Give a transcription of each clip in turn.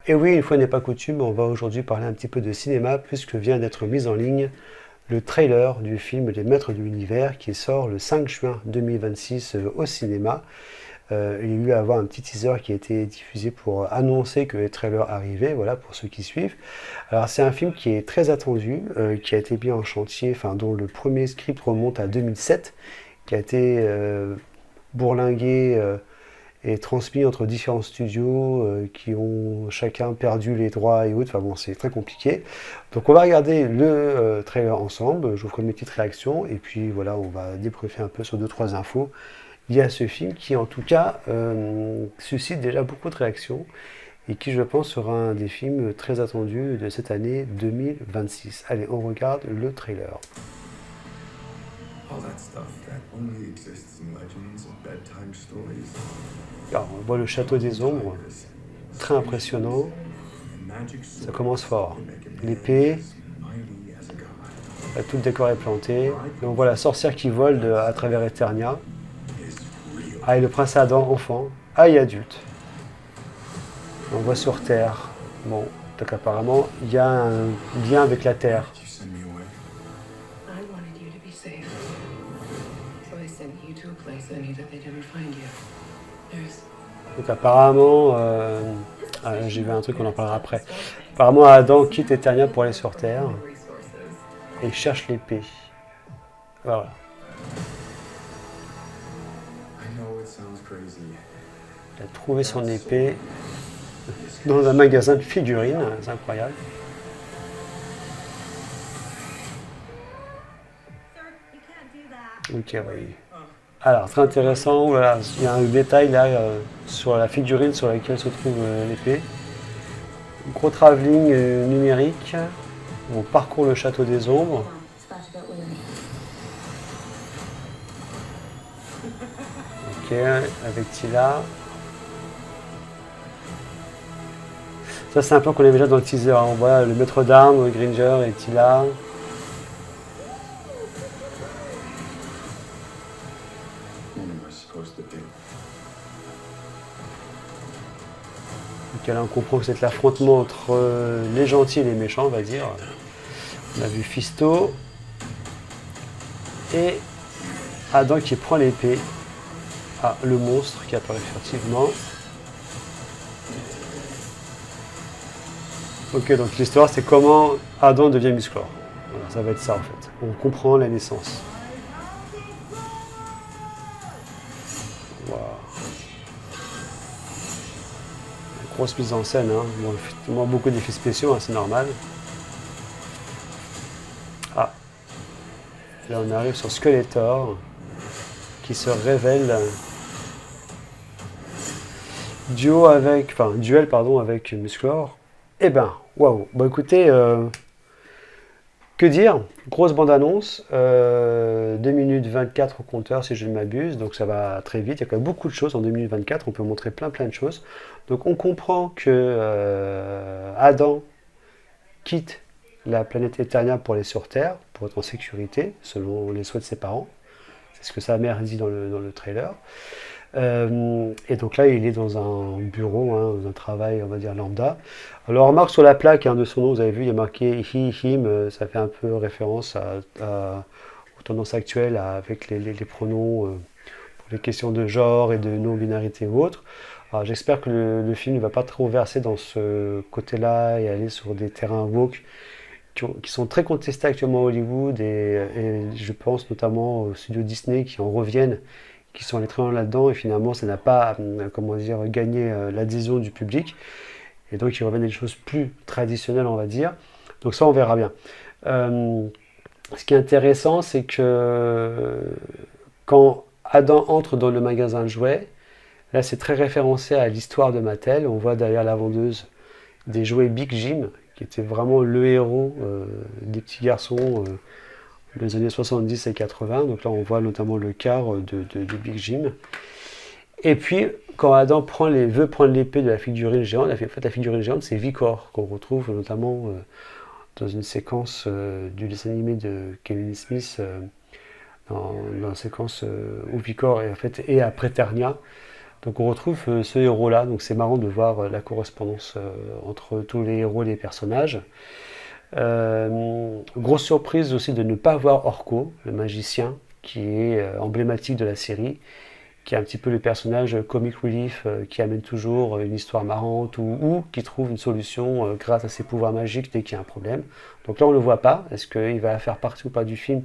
Et oui, une fois n'est pas coutume, on va aujourd'hui parler un petit peu de cinéma puisque vient d'être mis en ligne le trailer du film Les Maîtres de l'Univers qui sort le 5 juin 2026 au cinéma. Il y a eu à avoir un petit teaser qui a été diffusé pour annoncer que les trailers arrivaient, voilà, pour ceux qui suivent. Alors c'est un film qui est très attendu, qui a été mis en chantier, enfin dont le premier script remonte à 2007, qui a été bourlingué et transmis entre différents studios qui ont chacun perdu les droits et autres. Enfin bon, c'est très compliqué. Donc on va regarder le trailer ensemble. Je vous ferai mes petites réactions et puis voilà, on va débriefer un peu sur 2-3 infos liées à ce film qui en tout cas suscite déjà beaucoup de réactions et qui je pense sera un des films très attendus de cette année 2026. Allez, on regarde le trailer. All that stuff that only exists in legends and bedtime stories. Alors, on voit le château des ombres, très impressionnant. Ça commence fort. L'épée, tout le décor est planté. Et on voit la sorcière qui vole à travers Eternia. Ah, et le prince Adam, enfant. Ah, et adulte. On voit sur Terre. Bon, donc apparemment, il y a un lien avec la Terre. Donc apparemment, j'ai vu un truc, on en parlera après. Apparemment, Adam quitte Eternia pour aller sur Terre et cherche l'épée. Voilà. Il a trouvé son épée dans un magasin de figurines, c'est incroyable. Ok, oui. Alors, très intéressant, voilà, il y a un détail là sur la figurine sur laquelle se trouve l'épée. Gros travelling numérique. On parcourt le château des ombres. Ok, avec Tila. Ça, c'est un plan qu'on avait déjà dans le teaser. On voit le maître d'armes, Gringer et Tila. Donc là, on comprend que c'est l'affrontement entre les gentils et les méchants, on va dire. On a vu Fisto et Adam qui prend l'épée. Ah, le monstre qui apparaît furtivement. Ok, donc l'histoire, c'est comment Adam devient Musclor. Voilà, ça va être ça en fait. On comprend la naissance. Wow. Grosse mise en scène, hein. Bon, effectivement, beaucoup d'effets spéciaux, hein, c'est normal. Ah, là on arrive sur Skeletor qui se révèle duel avec Musclor. Eh ben, waouh. Bon écoutez, que dire? Grosse bande-annonce, 2 minutes 24 au compteur si je ne m'abuse, donc ça va très vite. Il y a quand même beaucoup de choses en 2 minutes 24, on peut montrer plein de choses. Donc on comprend que Adam quitte la planète Eternia pour aller sur Terre, pour être en sécurité, selon les souhaits de ses parents. C'est ce que sa mère dit dans le trailer. Et donc là, il est dans un bureau, hein, dans un travail, on va dire, lambda. Alors, remarque sur la plaque de son nom, vous avez vu, il y a marqué he, him, ça fait un peu référence aux tendances actuelles avec les pronoms pour les questions de genre et de non-binarité ou autre. Alors, j'espère que le film ne va pas trop verser dans ce côté-là et aller sur des terrains woke qui sont très contestés actuellement à Hollywood et je pense notamment aux studios Disney qui en reviennent, qui sont allés très loin là-dedans et finalement ça n'a pas gagné l'adhésion du public et donc ils reviennent à des choses plus traditionnelles, on va dire. Donc ça on verra bien. Ce qui est intéressant, c'est que quand Adam entre dans le magasin de jouets, là c'est très référencé à l'histoire de Mattel. On voit derrière la vendeuse des jouets Big Jim qui était vraiment le héros des petits garçons des années 70 et 80. Donc là, on voit notamment le quart de Big Jim. Et puis, quand Adam veut prendre l'épée de la figurine géante, la figurine géante, c'est Vicor, qu'on retrouve notamment dans une séquence du dessin animé de Kevin Smith, dans la séquence où Vicor est après Ternia. Donc on retrouve ce héros-là, donc c'est marrant de voir la correspondance entre tous les héros et les personnages. Grosse surprise aussi de ne pas voir Orko, le magicien, qui est emblématique de la série, qui est un petit peu le personnage comic relief qui amène toujours une histoire marrante ou qui trouve une solution grâce à ses pouvoirs magiques dès qu'il y a un problème. Donc là on ne le voit pas, est-ce qu'il va faire partie ou pas du film?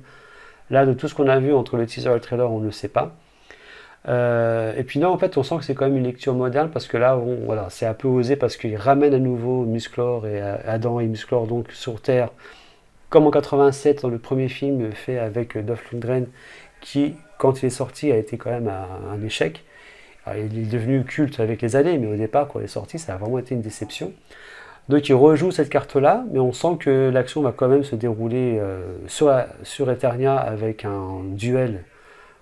Là, de tout ce qu'on a vu entre le teaser et le trailer, on ne le sait pas. Et puis là, en fait, on sent que c'est quand même une lecture moderne parce que là, voilà, c'est un peu osé parce qu'il ramène à nouveau Musclor et Adam et Musclor donc sur Terre, comme en 87 dans le premier film fait avec Dolph Lundgren, qui, quand il est sorti, a été quand même un échec. Alors, il est devenu culte avec les années, mais au départ, quand il est sorti, ça a vraiment été une déception. Donc il rejoue cette carte-là, mais on sent que l'action va quand même se dérouler sur Eternia avec un duel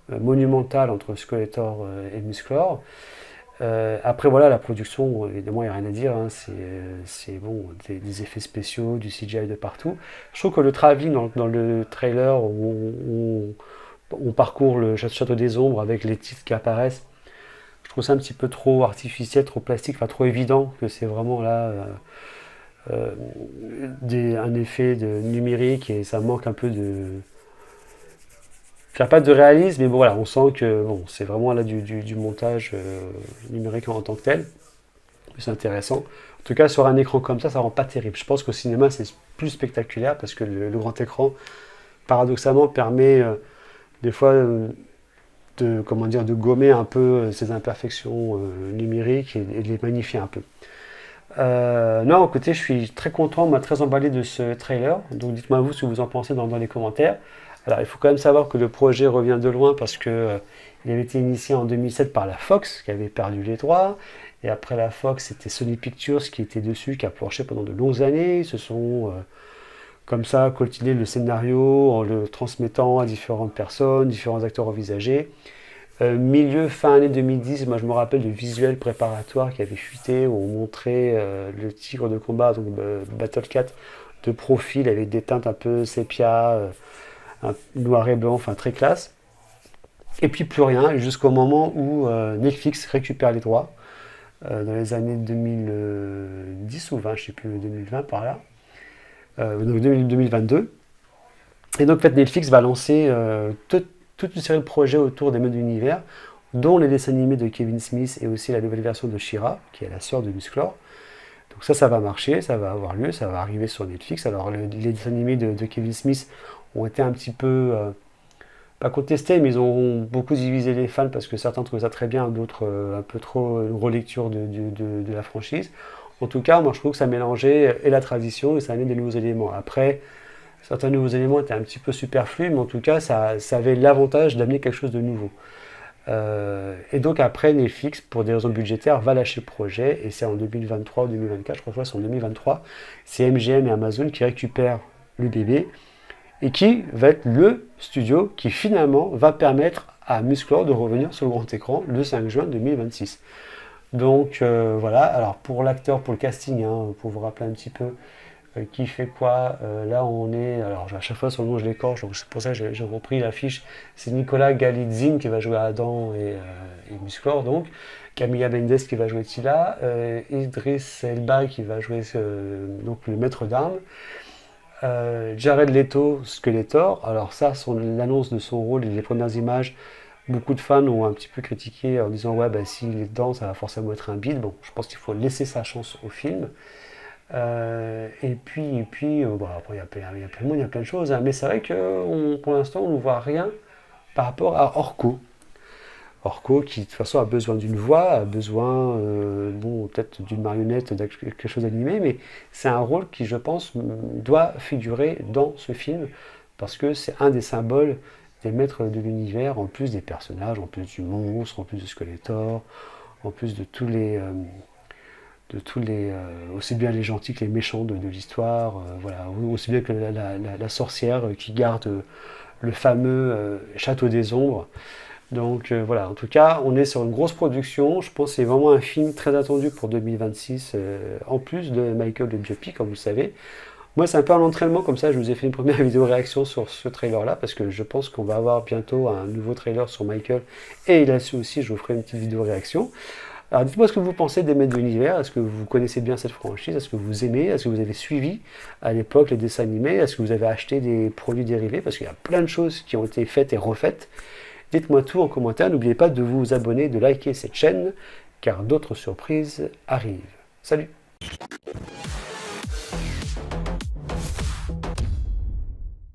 monumental entre Skeletor et Musclor. Après voilà, la production, évidemment il n'y a rien à dire, hein, c'est bon, des effets spéciaux, du CGI de partout. Je trouve que le travelling dans le trailer où on parcourt le château des ombres avec les titres qui apparaissent, je trouve ça un petit peu trop artificiel, trop plastique, enfin trop évident que c'est vraiment là euh, un effet numérique et ça manque un peu de... Faire pas de réalisme, mais bon voilà, on sent que bon, c'est vraiment là du montage numérique en tant que tel. C'est intéressant. En tout cas, sur un écran comme ça rend pas terrible. Je pense qu'au cinéma, c'est plus spectaculaire parce que le grand écran, paradoxalement, permet des fois comment dire, de gommer un peu ces imperfections numériques et de les magnifier un peu. Non, écoutez, je suis très content, moi, très emballé de ce trailer. Donc dites-moi vous ce que vous en pensez dans les commentaires. Alors il faut quand même savoir que le projet revient de loin parce que il avait été initié en 2007 par la Fox qui avait perdu les droits. Et après la Fox, c'était Sony Pictures qui était dessus, qui a planché pendant de longues années. Ils se sont comme ça coltiné le scénario en le transmettant à différentes personnes, différents acteurs envisagés. Fin année 2010, moi je me rappelle du visuel préparatoire qui avait fuité où on montrait le tigre de combat, donc Battle Cat, de profil avec des teintes un peu sépia, un noir et blanc, enfin très classe. Et puis plus rien, jusqu'au moment où Netflix récupère les droits, dans les années 2010 ou 20, je ne sais plus, 2020 par là, donc 2022. Et donc en fait, Netflix va lancer toute une série de projets autour des modes d'univers, dont les dessins animés de Kevin Smith et aussi la nouvelle version de She-Ra, qui est la sœur de Musclor. Donc ça va marcher, ça va avoir lieu, ça va arriver sur Netflix. Alors les dessins animés de Kevin Smith ont été un petit peu, pas contestés, mais ils ont beaucoup divisé les fans parce que certains trouvaient ça très bien, d'autres un peu trop une relecture de la franchise. En tout cas, moi je trouve que ça mélangeait et la tradition et ça amenait des nouveaux éléments. Après, certains nouveaux éléments étaient un petit peu superflus, mais en tout cas, ça avait l'avantage d'amener quelque chose de nouveau. Et donc après, Netflix, pour des raisons budgétaires, va lâcher le projet, et c'est en 2023 ou 2024, je crois que c'est en 2023, c'est MGM et Amazon qui récupèrent le bébé, et qui va être le studio qui finalement va permettre à Musclor de revenir sur le grand écran le 5 juin 2026. Donc voilà, alors pour l'acteur, pour le casting, hein, pour vous rappeler un petit peu qui fait quoi, là on est, alors à chaque fois son nom je l'écorche, donc c'est pour ça que j'ai repris l'affiche, c'est Nicolas Galitzine qui va jouer Adam et Musclor, donc Camilla Mendes qui va jouer Tila, Idris Elba qui va jouer donc le maître d'armes, Jared Leto, Skeletor. Alors ça, l'annonce de son rôle et les premières images, beaucoup de fans ont un petit peu critiqué en disant ouais bah s'il est dedans ça va forcément être un bide. Bon, je pense qu'il faut laisser sa chance au film. Et puis bon, après, il y a plein de monde, il y a plein de choses, hein, mais c'est vrai que pour l'instant on ne voit rien par rapport à Orko. Orko qui de toute façon a besoin d'une voix, a besoin bon, peut-être d'une marionnette, de quelque chose d'animé, mais c'est un rôle qui je pense doit figurer dans ce film parce que c'est un des symboles des maîtres de l'univers, en plus des personnages, en plus du monstre, en plus de Skeletor, en plus de tous les aussi bien les gentils que les méchants de l'histoire, voilà, aussi bien que la sorcière qui garde le fameux château des ombres. Donc voilà, en tout cas, on est sur une grosse production. Je pense que c'est vraiment un film très attendu pour 2026, en plus de Michael de biopic, comme vous le savez. Moi, c'est un peu un entraînement, comme ça, je vous ai fait une première vidéo réaction sur ce trailer-là, parce que je pense qu'on va avoir bientôt un nouveau trailer sur Michael, et là-dessus aussi, je vous ferai une petite vidéo réaction. Alors, dites-moi ce que vous pensez des Maîtres de l'Univers. Est-ce que vous connaissez bien cette franchise? Est-ce que vous aimez? Est-ce que vous avez suivi à l'époque les dessins animés? Est-ce que vous avez acheté des produits dérivés? Parce qu'il y a plein de choses qui ont été faites et refaites. Dites-moi tout en commentaire. N'oubliez pas de vous abonner, de liker cette chaîne, car d'autres surprises arrivent. Salut!